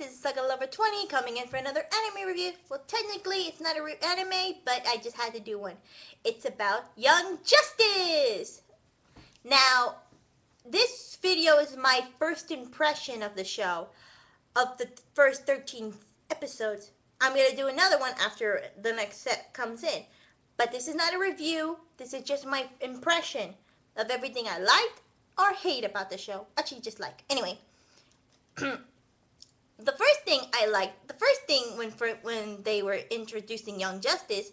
this is Saga Lover 20 coming in for another anime review. Well, technically it's not a anime, but I just had to do one. It's about Young Justice! Now, this video is my first impression of the show, of the first 13 episodes. I'm going to do another one after the next set comes in. But this is not a review, this is just my impression of everything I liked or hate about the show. Actually, just like. Anyway. The first thing when they were introducing Young Justice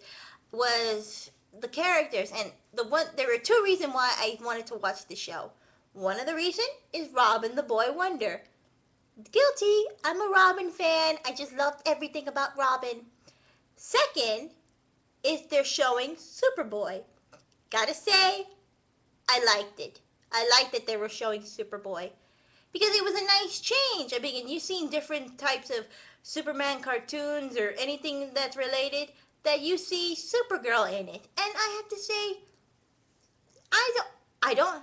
was the characters, and there were two reasons why I wanted to watch the show. One of the reasons is Robin the Boy Wonder. Guilty, I'm a Robin fan. I just loved everything about Robin. Second is they're showing Superboy. Gotta say, I liked it. I liked that they were showing Superboy. Because it was a nice change. I mean, you've seen different types of Superman cartoons or anything that's related that you see Supergirl in it. And I have to say,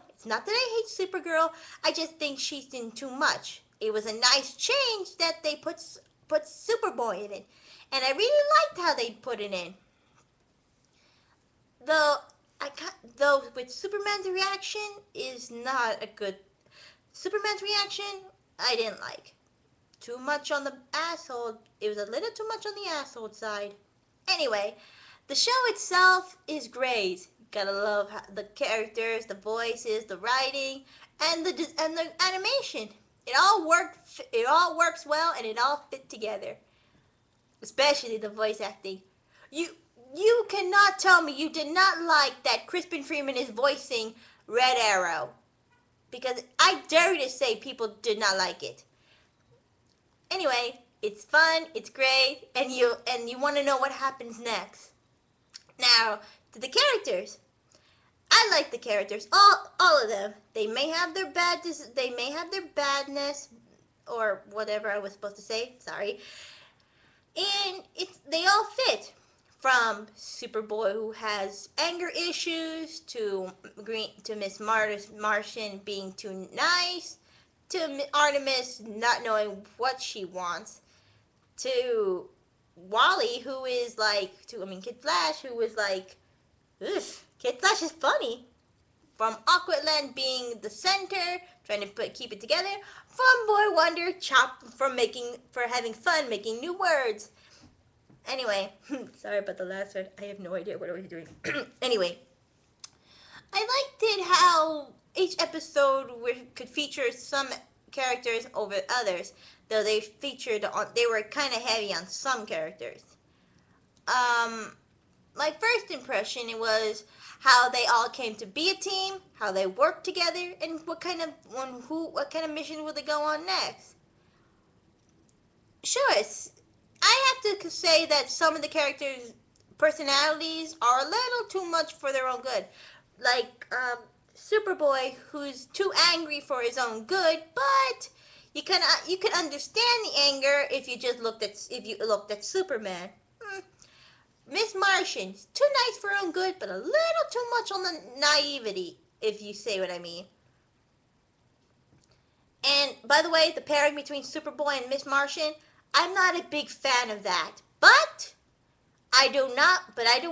it's not that I hate Supergirl, I just think she's in too much. It was a nice change that they put Superboy in it. And I really liked how they put it in. Though with Superman's reaction is not a good. Superman's reaction, I didn't like. Too much on the asshole. It was a little too much on the asshole side. Anyway, the show itself is great. Gotta love the characters, the voices, the writing, and the animation. It all works well, and it all fit together. Especially the voice acting. You cannot tell me you did not like that Crispin Freeman is voicing Red Arrow. Because I dare to say people did not like it. Anyway, it's fun, it's great, and you want to know what happens next. Now, to the characters. I like the characters, all of them. They may have their badness, or whatever I was supposed to say. Sorry. And they all fit. From Superboy, who has anger issues, to Miss Martian being too nice, to Artemis not knowing what she wants, to Wally, who is like, Kid Flash, who is like, ugh, Kid Flash is funny. From Aqualand being the center, trying to keep it together. From Boy Wonder, for having fun making new words. Anyway, sorry about the last one. I have no idea what I was doing. Anyway, I liked it how each episode could feature some characters over others, though they were kind of heavy on some characters. My first impression was how they all came to be a team, how they worked together, and what kind of mission would they go on next. Sure, I have to say that some of the characters' personalities are a little too much for their own good. Like Superboy, who's too angry for his own good, but you can understand the anger if you looked at Superman. Miss Martian, too nice for her own good, but a little too much on the naivety, if you say what I mean. And by the way, the pairing between Superboy and Miss Martian, I'm not a big fan of that, but I don't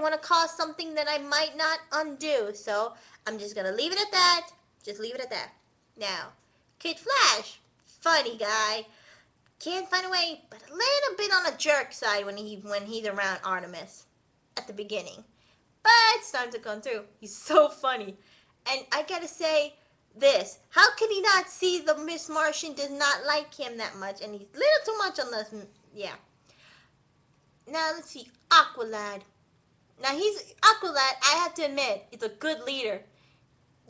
want to cause something that I might not undo, so I'm just going to leave it at that. Just leave it at that. Now, Kid Flash, funny guy, can't find a way, but a little bit on a jerk side when he's around Artemis at the beginning. But it's starting to come through. He's so funny. And I gotta say this, how can he not see the Miss Martian does not like him that much, and he's a little too much on the, yeah. Now let's see, Aqualad. Now Aqualad, I have to admit, is a good leader.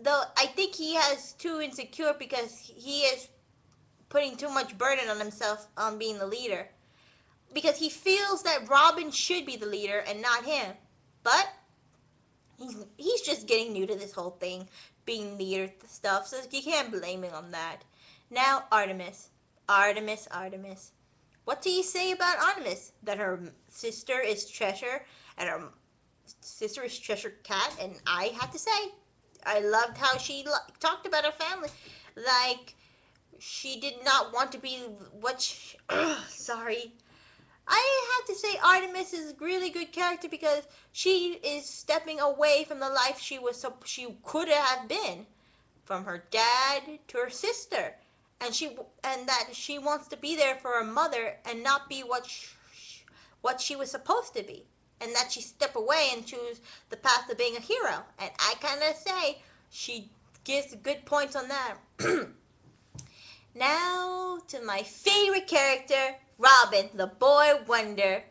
Though I think he has too insecure because he is putting too much burden on himself on being the leader. Because he feels that Robin should be the leader and not him. But he's just getting new to this whole thing, being leader stuff, so you can't blame him on that. Now Artemis. Artemis. What do you say about Artemis? That her sister is Cheshire, and her sister is Cheshire Cat, and I have to say, I loved how she talked about her family. Like, she did not want to be what she, sorry. I have to say Artemis is a really good character because she is stepping away from the life she could have been, from her dad to her sister, and that she wants to be there for her mother and not be what she was supposed to be, and that she step away and choose the path of being a hero. And I kind of say she gives good points on that. Now to my favorite character, Robin, the boy wonder.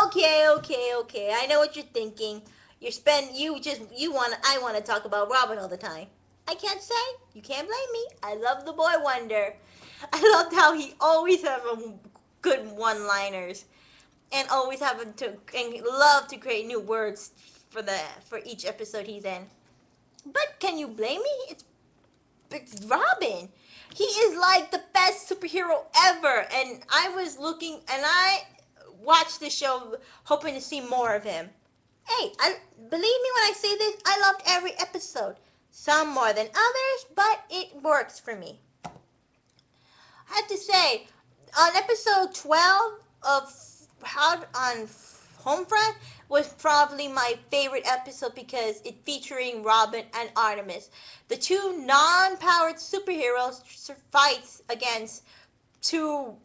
Okay. I know what you're thinking. I want to talk about Robin all the time. I can't say. You can't blame me. I love the boy wonder. I loved how he always have good one-liners and always having to and love to create new words for each episode he's in. But can you blame me? It's Robin. He is like the best superhero ever, and I watched the show hoping to see more of him. Hey, believe me when I say this, I loved every episode. Some more than others, but it works for me. I have to say, on episode 12 of on Homefront was probably my favorite episode because it featuring Robin and Artemis, the two non-powered superheroes fights against two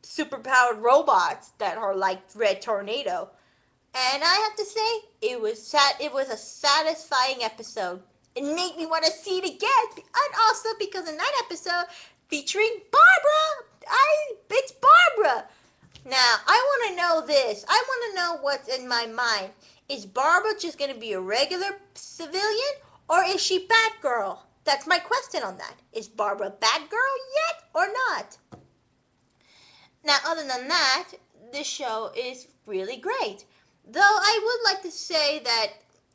superpowered robots that are like Red Tornado. And I have to say, it was a satisfying episode. It made me want to see it again, and also because in that episode featuring Barbara, it's Barbara. Now, I want to know this. I want to know what's in my mind. Is Barbara just going to be a regular civilian, or is she Batgirl? That's my question on that. Is Barbara Batgirl yet, or not? Now, other than that, this show is really great. Though I would like to say that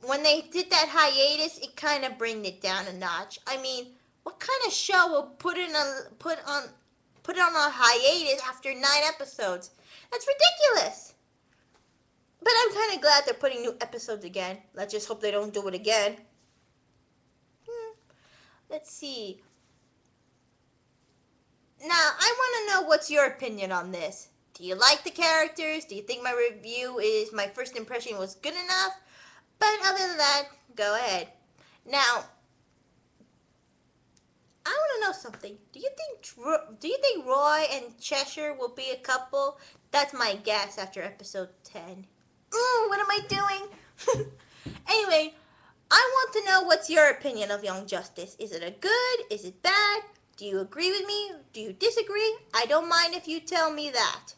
when they did that hiatus, it kind of bring it down a notch. I mean, what kind of show will put it on a hiatus after 9 episodes? That's ridiculous. But I'm kind of glad they're putting new episodes again. Let's just hope they don't do it again. Let's see. Now, I want to know what's your opinion on this. Do you like the characters? Do you think my first impression was good enough? But other than that, go ahead. Now, I want to know something. Do you think Roy and Cheshire will be a couple? That's my guess after episode 10. What am I doing? Anyway, I want to know what's your opinion of Young Justice. Is it a good? Is it bad? Do you agree with me? Do you disagree? I don't mind if you tell me that.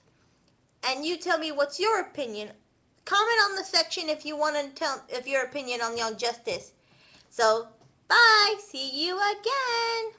And you tell me what's your opinion. Comment on the section if you want to tell your opinion on Young Justice. So, bye. See you again.